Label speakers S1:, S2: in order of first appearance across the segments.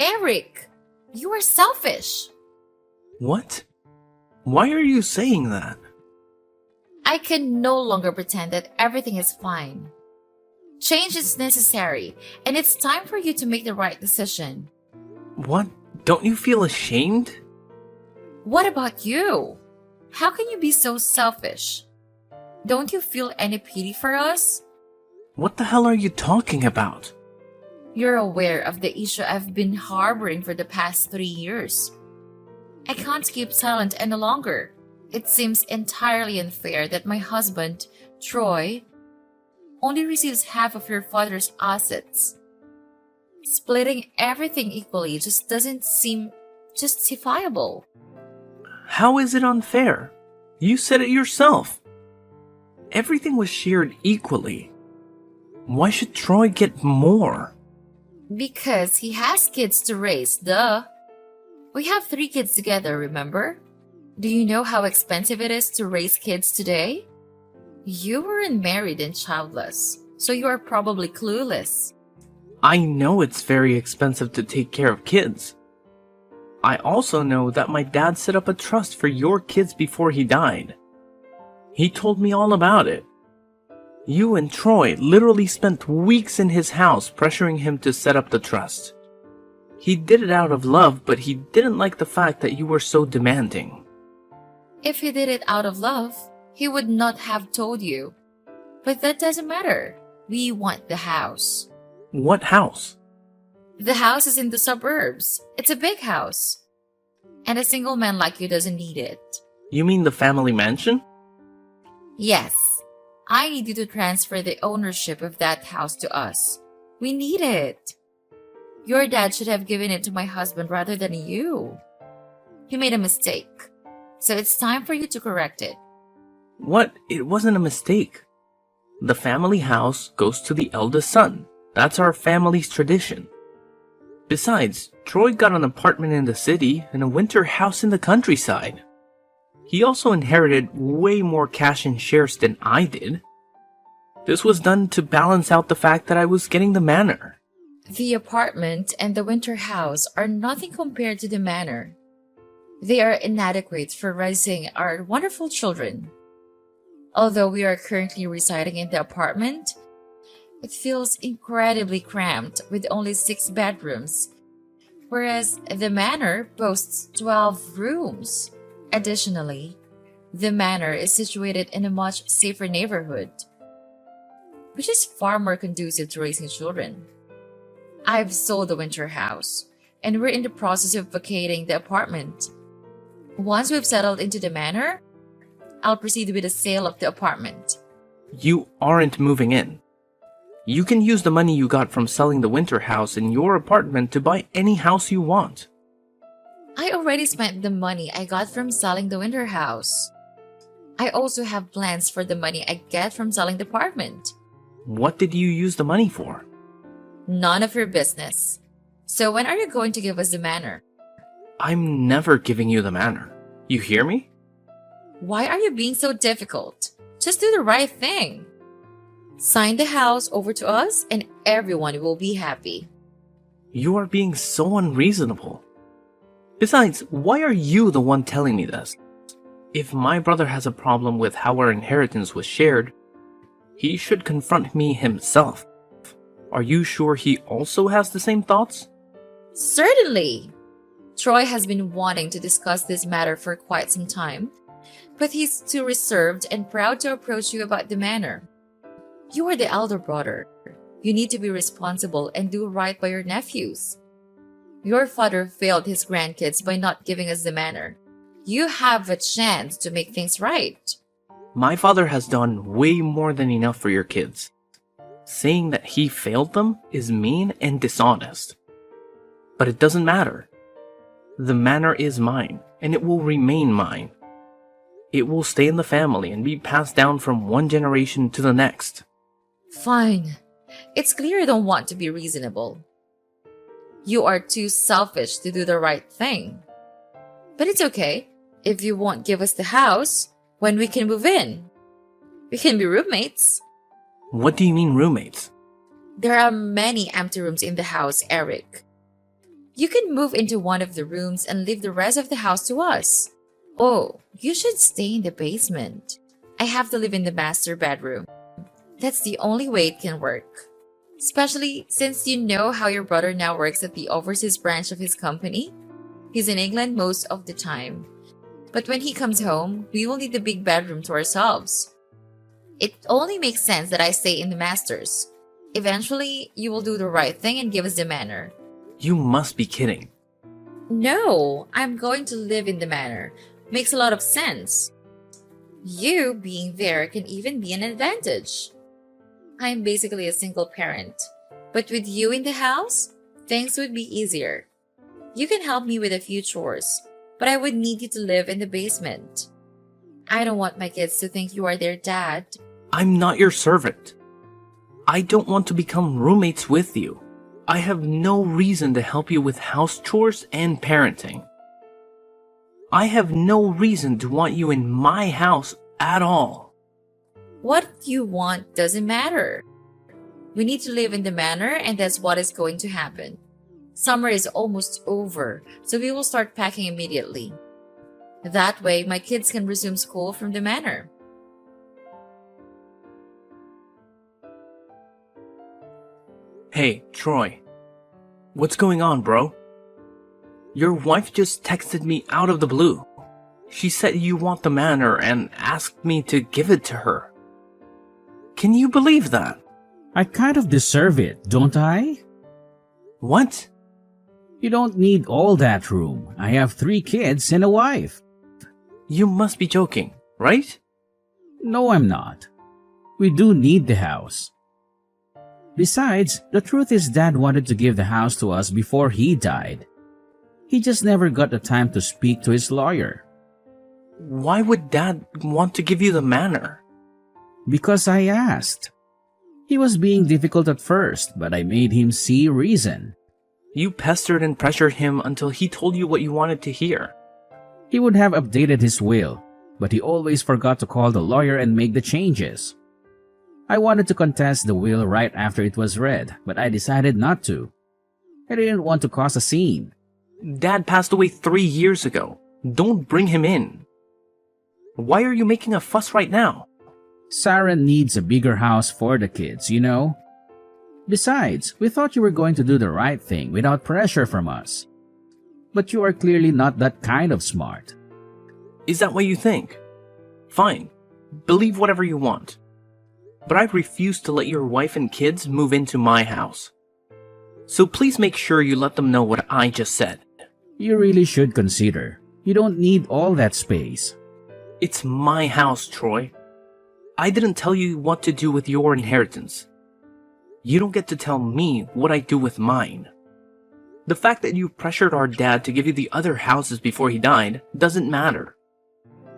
S1: Eric, you are selfish.
S2: What? Why are you saying that?
S1: I can no longer pretend that everything is fine. Change is necessary, and it's time for you to make the right decision.
S2: What? Don't you feel ashamed?
S1: What about you? How can you be so selfish? Don't you feel any pity for us?
S2: What the hell are you talking about?
S1: You're aware of the issue I've been harboring for the past 3 years. I can't keep silent any longer. It seems entirely unfair that my husband, Troy, only receives half of your father's assets. Splitting everything equally just doesn't seem justifiable.
S2: How is it unfair? You said it yourself. Everything was shared equally. Why should Troy get more?
S1: Because he has kids to raise, duh. We have 3 kids together, remember? Do you know how expensive it is to raise kids today? You weren't married and childless, so you are probably clueless.
S2: I know it's very expensive to take care of kids. I also know that my dad set up a trust for your kids before he died. He told me all about it. You and Troy literally spent weeks in his house pressuring him to set up the trust. He did it out of love, but he didn't like the fact that you were so demanding.
S1: If he did it out of love, he would not have told you. But that doesn't matter. We want the house.
S2: What house?
S1: The house is in the suburbs. It's a big house. And a single man like you doesn't need it.
S2: You mean the family mansion?
S1: Yes. I need you to transfer the ownership of that house to us. We need it. Your dad should have given it to my husband rather than you. He made a mistake. So it's time for you to correct it.
S2: What? It wasn't a mistake. The family house goes to the eldest son. That's our family's tradition. Besides, Troy got an apartment in the city and a winter house in the countryside. He also inherited way more cash and shares than I did. This was done to balance out the fact that I was getting the manor.
S1: The apartment and the winter house are nothing compared to the manor. They are inadequate for raising our wonderful children. Although we are currently residing in the apartment, it feels incredibly cramped with only 6 bedrooms, whereas the manor boasts 12 rooms. Additionally, the manor is situated in a much safer neighborhood, which is far more conducive to raising children. I've sold the winter house, and we're in the process of vacating the apartment. Once we've settled into the manor, I'll proceed with the sale of the apartment.
S2: You aren't moving in. You can use the money you got from selling the winter house in your apartment to buy any house you want.
S1: I already spent the money I got from selling the winter house. I also have plans for the money I get from selling the apartment.
S2: What did you use the money for?
S1: None of your business. So when are you going to give us the manor?
S2: I'm never giving you the manor. You hear me?
S1: Why are you being so difficult? Just do the right thing. Sign the house over to us and everyone will be happy.
S2: You are being so unreasonable. Besides, why are you the one telling me this? If my brother has a problem with how our inheritance was shared, he should confront me himself. Are you sure he also has the same thoughts?
S1: Certainly. Troy has been wanting to discuss this matter for quite some time, but he's too reserved and proud to approach you about the manor. You are the elder brother. You need to be responsible and do right by your nephews. Your father failed his grandkids by not giving us the manor. You have a chance to make things right.
S2: My father has done way more than enough for your kids. Saying that he failed them is mean and dishonest. But it doesn't matter. The manor is mine, and it will remain mine. It will stay in the family and be passed down from one generation to the next.
S1: Fine. It's clear you don't want to be reasonable. You are too selfish to do the right thing. But it's okay if you won't give us the house when we can move in. We can be roommates.
S2: What do you mean roommates?
S1: There are many empty rooms in the house, Eric. You can move into one of the rooms and leave the rest of the house to us. Oh, you should stay in the basement. I have to live in the master bedroom. That's the only way it can work. Especially since you know how your brother now works at the overseas branch of his company. He's in England most of the time. But when he comes home, we will need the big bedroom to ourselves. It only makes sense that I stay in the masters. Eventually, you will do the right thing and give us the manor.
S2: You must be kidding.
S1: No, I'm going to live in the manor. Makes a lot of sense. You being there can even be an advantage. I'm basically a single parent. But with you in the house, things would be easier. You can help me with a few chores, but I would need you to live in the basement. I don't want my kids to think you are their dad.
S2: I'm not your servant. I don't want to become roommates with you. I have no reason to help you with house chores and parenting. I have no reason to want you in my house at all.
S1: What you want doesn't matter. We need to live in the manor, and that's what is going to happen. Summer is almost over, so we will start packing immediately. That way, my kids can resume school from the manor.
S2: Hey, Troy. What's going on, bro? Your wife just texted me out of the blue. She said you want the manor and asked me to give it to her. Can you believe that?
S3: I kind of deserve it, don't I?
S2: What?
S3: You don't need all that room. I have 3 kids and a wife.
S2: You must be joking, right?
S3: No, I'm not. We do need the house. Besides, the truth is Dad wanted to give the house to us before he died. He just never got the time to speak to his lawyer.
S2: Why would Dad want to give you the manor?
S3: Because I asked. He was being difficult at first, but I made him see reason.
S2: You pestered and pressured him until he told you what you wanted to hear.
S3: He would have updated his will, but he always forgot to call the lawyer and make the changes. I wanted to contest the will right after it was read, but I decided not to. I didn't want to cause a scene.
S2: Dad passed away 3 years ago. Don't bring him in. Why are you making a fuss right now?
S3: Sarah needs a bigger house for the kids, you know? Besides, we thought you were going to do the right thing without pressure from us. But you are clearly not that kind of smart.
S2: Is that what you think? Fine. Believe whatever you want. But I refuse to let your wife and kids move into my house. So please make sure you let them know what I just said.
S3: You really should consider. You don't need all that space.
S2: It's my house, Troy. I didn't tell you what to do with your inheritance. You don't get to tell me what I do with mine. The fact that you pressured our dad to give you the other houses before he died doesn't matter.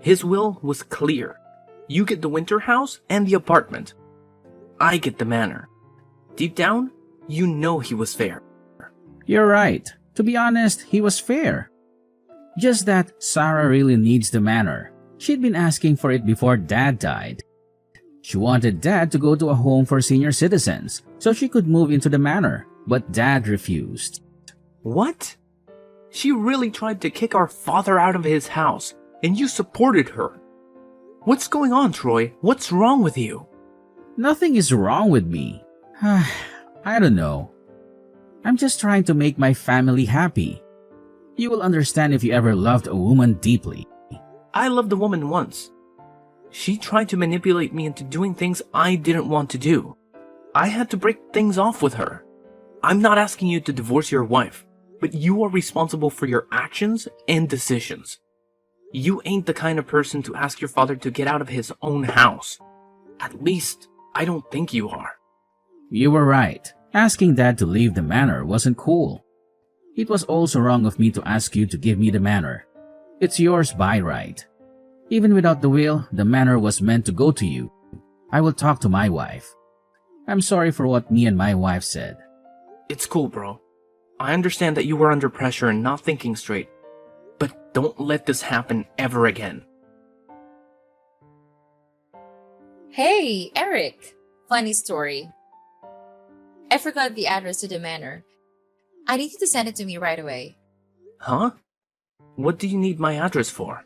S2: His will was clear. You get the winter house and the apartment. I get the manor. Deep down, you know he was fair.
S3: You're right. To be honest, he was fair. Just that Sarah really needs the manor. She'd been asking for it before Dad died. She wanted Dad to go to a home for senior citizens so she could move into the manor, but Dad refused.
S2: What? She really tried to kick our father out of his house, and you supported her. What's going on, Troy? What's wrong with you?
S3: Nothing is wrong with me. I don't know. I'm just trying to make my family happy. You will understand if you ever loved a woman deeply.
S2: I loved a woman once. She tried to manipulate me into doing things I didn't want to do. I had to break things off with her. I'm not asking you to divorce your wife, but you are responsible for your actions and decisions. You ain't the kind of person to ask your father to get out of his own house. At least, I don't think you are.
S3: You were right. Asking Dad to leave the manor wasn't cool. It was also wrong of me to ask you to give me the manor. It's yours by right. Even without the will, the manor was meant to go to you. I will talk to my wife. I'm sorry for what me and my wife said.
S2: It's cool, bro. I understand that you were under pressure and not thinking straight. But don't let this happen ever again.
S1: Hey, Eric! Funny story. I forgot the address to the manor. I need you to send it to me right away.
S2: Huh? What do you need my address for?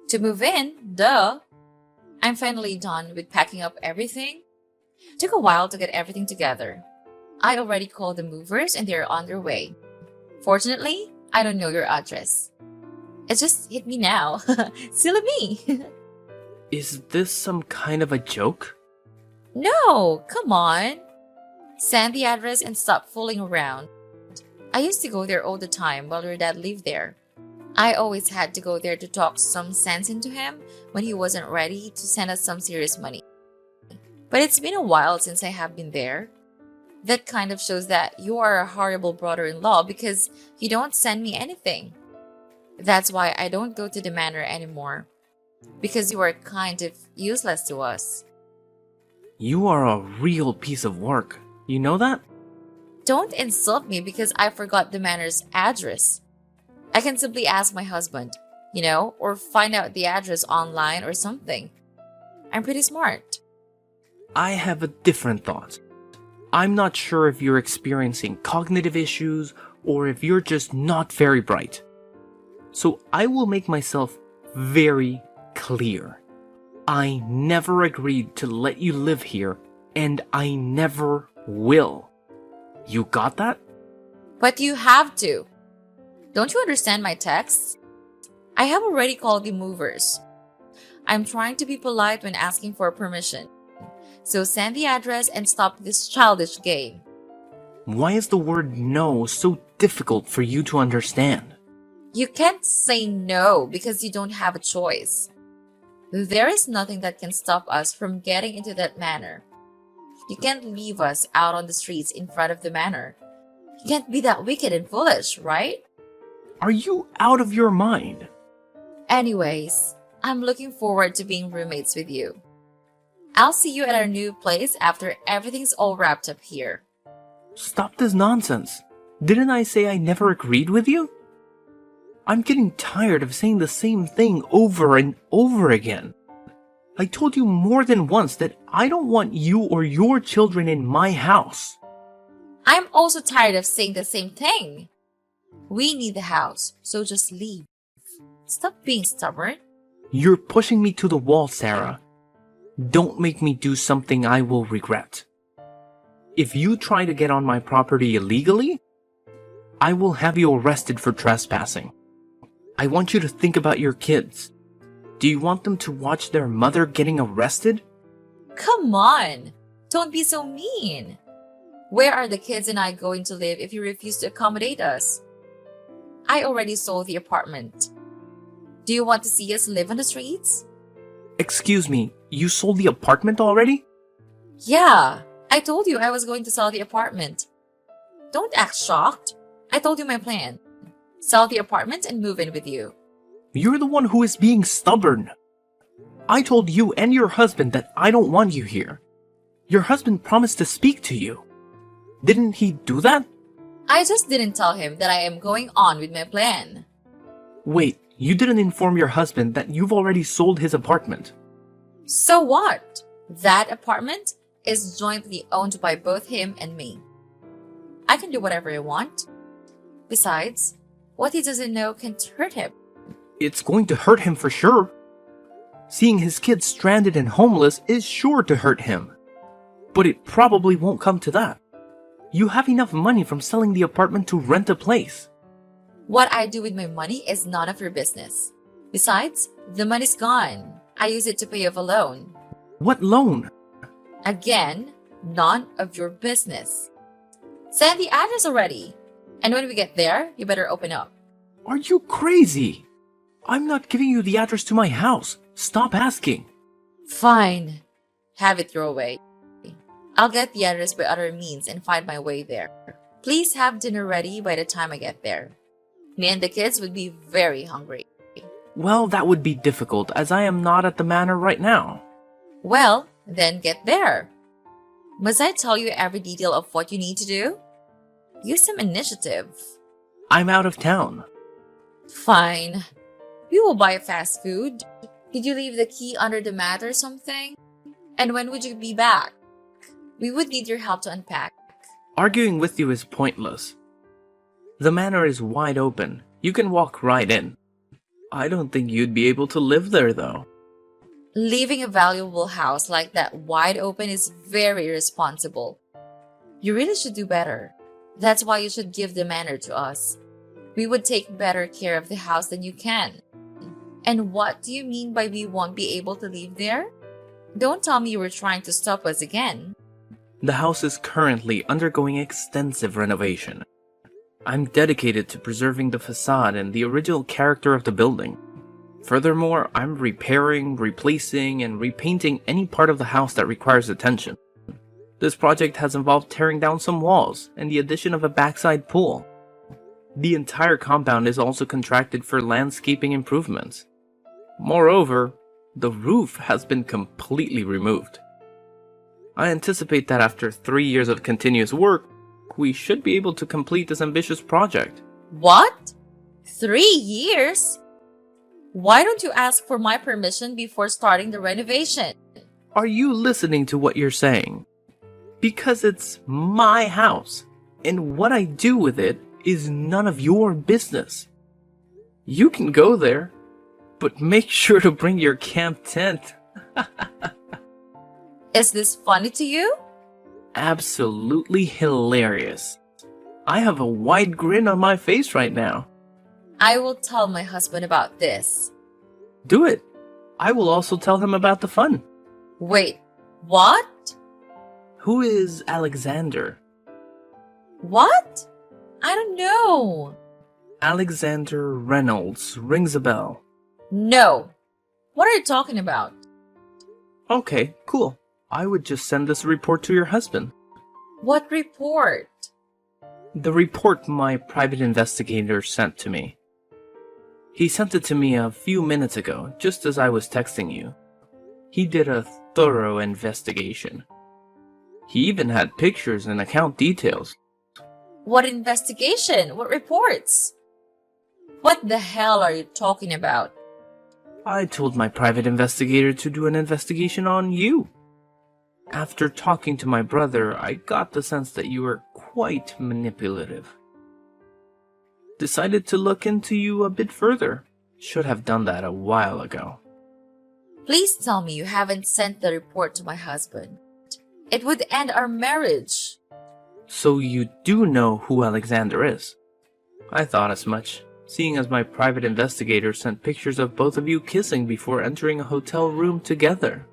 S1: To move in, duh. I'm finally done with packing up everything. Took a while to get everything together. I already called the movers and they're on their way. Fortunately, I don't know your address. It just hit me now. Silly me.
S2: Is this some kind of a joke?
S1: No, come on. Send the address and stop fooling around. I used to go there all the time while your dad lived there. I always had to go there to talk some sense into him when he wasn't ready to send us some serious money. But it's been a while since I have been there. That kind of shows that you are a horrible brother-in-law because you don't send me anything. That's why I don't go to the manor anymore. Because you are kind of useless to us.
S2: You are a real piece of work. You know that?
S1: Don't insult me because I forgot the manor's address. I can simply ask my husband, or find out the address online or something. I'm pretty smart.
S2: I have a different thought. I'm not sure if you're experiencing cognitive issues or if you're just not very bright. So I will make myself very clear. I never agreed to let you live here, and I never will. You got that?
S1: But you have to. Don't you understand my texts? I have already called the movers. I'm trying to be polite when asking for permission. So send the address and stop this childish game.
S2: Why is the word no so difficult for you to understand?
S1: You can't say no because you don't have a choice. There is nothing that can stop us from getting into that manor. You can't leave us out on the streets in front of the manor. You can't be that wicked and foolish, right?
S2: Are you out of your mind?
S1: Anyways, I'm looking forward to being roommates with you. I'll see you at our new place after everything's all wrapped up here.
S2: Stop this nonsense. Didn't I say I never agreed with you? I'm getting tired of saying the same thing over and over again. I told you more than once that I don't want you or your children in my house.
S1: I'm also tired of saying the same thing. We need the house, so just leave. Stop being stubborn.
S2: You're pushing me to the wall, Sarah. Don't make me do something I will regret. If you try to get on my property illegally, I will have you arrested for trespassing. I want you to think about your kids. Do you want them to watch their mother getting arrested?
S1: Come on! Don't be so mean. Where are the kids and I going to live if you refuse to accommodate us? I already sold the apartment. Do you want to see us live on the streets?
S2: Excuse me, you sold the apartment already?
S1: Yeah, I told you I was going to sell the apartment. Don't act shocked. I told you my plan. Sell the apartment and move in with you.
S2: You're the one who is being stubborn. I told you and your husband that I don't want you here. Your husband promised to speak to you. Didn't he do that?
S1: I just didn't tell him that I am going on with my plan.
S2: Wait, you didn't inform your husband that you've already sold his apartment.
S1: So what? That apartment is jointly owned by both him and me. I can do whatever I want. Besides, what he doesn't know can hurt him.
S2: It's going to hurt him for sure. Seeing his kids stranded and homeless is sure to hurt him. But it probably won't come to that. You have enough money from selling the apartment to rent a place.
S1: What I do with my money is none of your business. Besides, the money's gone. I use it to pay off a loan.
S2: What loan?
S1: Again, none of your business. Send the address already. And when we get there, you better open up.
S2: Are you crazy? I'm not giving you the address to my house. Stop asking.
S1: Fine. Have it your way. I'll get the address by other means and find my way there. Please have dinner ready by the time I get there. Me and the kids would be very hungry.
S2: Well, that would be difficult as I am not at the manor right now.
S1: Well, then get there. Must I tell you every detail of what you need to do? Use some initiative.
S2: I'm out of town.
S1: Fine. We will buy fast food. Did you leave the key under the mat or something? And when would you be back? We would need your help to unpack.
S2: Arguing with you is pointless. The manor is wide open. You can walk right in. I don't think you'd be able to live there, though.
S1: Leaving a valuable house like that wide open is very irresponsible. You really should do better. That's why you should give the manor to us. We would take better care of the house than you can. And what do you mean by we won't be able to live there? Don't tell me you were trying to stop us again.
S2: The house is currently undergoing extensive renovation. I'm dedicated to preserving the facade and the original character of the building. Furthermore, I'm repairing, replacing, and repainting any part of the house that requires attention. This project has involved tearing down some walls and the addition of a backside pool. The entire compound is also contracted for landscaping improvements. Moreover, the roof has been completely removed. I anticipate that after 3 years of continuous work, we should be able to complete this ambitious project.
S1: What? 3 years? Why don't you ask for my permission before starting the renovation?
S2: Are you listening to what you're saying? Because it's my house, and what I do with it is none of your business. You can go there, but make sure to bring your camp tent.
S1: Is this funny to you?
S2: Absolutely hilarious. I have a wide grin on my face right now.
S1: I will tell my husband about this.
S2: Do it. I will also tell him about the fun.
S1: Wait, what?
S2: Who is Alexander?
S1: What? I don't know.
S2: Alexander Reynolds rings a bell.
S1: No. What are you talking about?
S2: Okay, cool. I would just send this report to your husband.
S1: What report?
S2: The report my private investigator sent to me. He sent it to me a few minutes ago, just as I was texting you. He did a thorough investigation. He even had pictures and account details.
S1: What investigation? What reports? What the hell are you talking about?
S2: I told my private investigator to do an investigation on you. After talking to my brother, I got the sense that you were quite manipulative. Decided to look into you a bit further. Should have done that a while ago.
S1: Please tell me you haven't sent the report to my husband. It would end our marriage.
S2: So you do know who Alexander is? I thought as much, seeing as my private investigator sent pictures of both of you kissing before entering a hotel room together.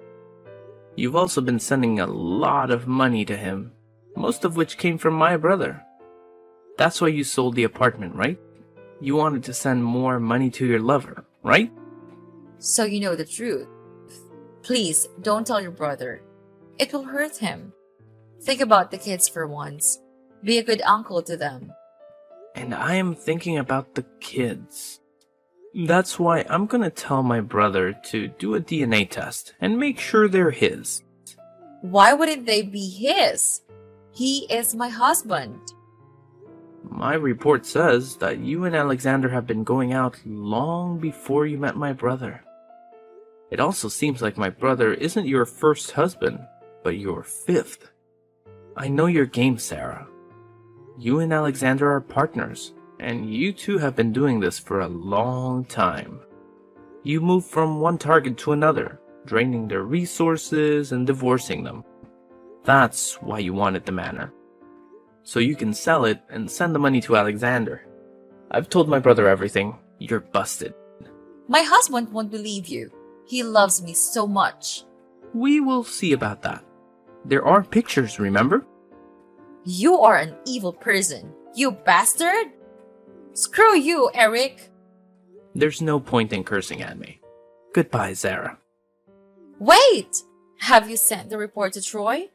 S2: You've also been sending a lot of money to him, most of which came from my brother. That's why you sold the apartment, right? You wanted to send more money to your lover, right?
S1: So you know the truth. Please, don't tell your brother. It will hurt him. Think about the kids for once. Be a good uncle to them.
S2: And I am thinking about the kids. That's why I'm gonna tell my brother to do a DNA test and make sure they're his.
S1: Why wouldn't they be his? He is my husband.
S2: My report says that you and Alexander have been going out long before you met my brother. It also seems like my brother isn't your first husband, but your fifth. I know your game, Sarah. You and Alexander are partners, and you two have been doing this for a long time. You move from one target to another, draining their resources and divorcing them. That's why you wanted the manor. So you can sell it and send the money to Alexander. I've told my brother everything. You're busted.
S1: My husband won't believe you. He loves me so much.
S2: We will see about that. There are pictures, remember?
S1: You are an evil person. You bastard! Screw you, Eric!
S2: There's no point in cursing at me. Goodbye, Sarah.
S1: Wait! Have you sent the report to Troy?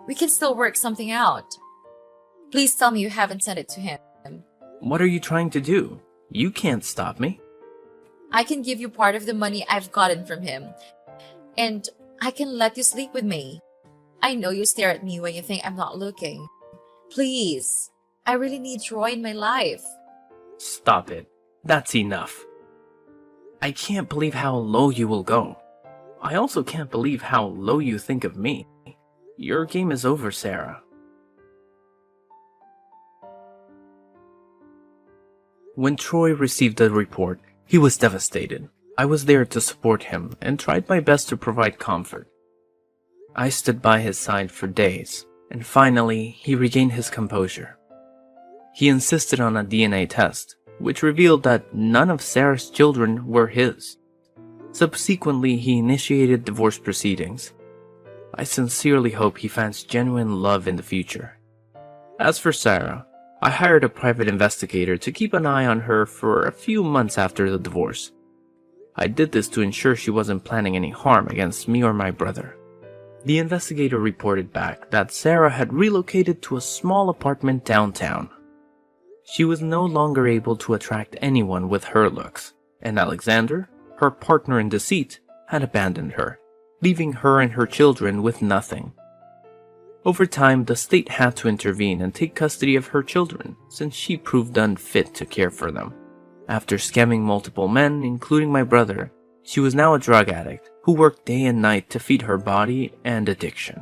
S1: We can still work something out. Please tell me you haven't sent it to him.
S2: What are you trying to do? You can't stop me.
S1: I can give you part of the money I've gotten from him. And I can let you sleep with me. I know you stare at me when you think I'm not looking. Please, I really need Troy in my life.
S2: Stop it. That's enough. I can't believe how low you will go. I also can't believe how low you think of me. Your game is over, Sarah. When Troy received the report, he was devastated. I was there to support him and tried my best to provide comfort. I stood by his side for days, and finally he regained his composure. He insisted on a DNA test, which revealed that none of Sarah's children were his. Subsequently, he initiated divorce proceedings. I sincerely hope he finds genuine love in the future. As for Sarah, I hired a private investigator to keep an eye on her for a few months after the divorce. I did this to ensure she wasn't planning any harm against me or my brother. The investigator reported back that Sarah had relocated to a small apartment downtown. She was no longer able to attract anyone with her looks, and Alexander, her partner in deceit, had abandoned her, leaving her and her children with nothing. Over time, the state had to intervene and take custody of her children, since she proved unfit to care for them. After scamming multiple men, including my brother, she was now a drug addict who worked day and night to feed her body and addiction.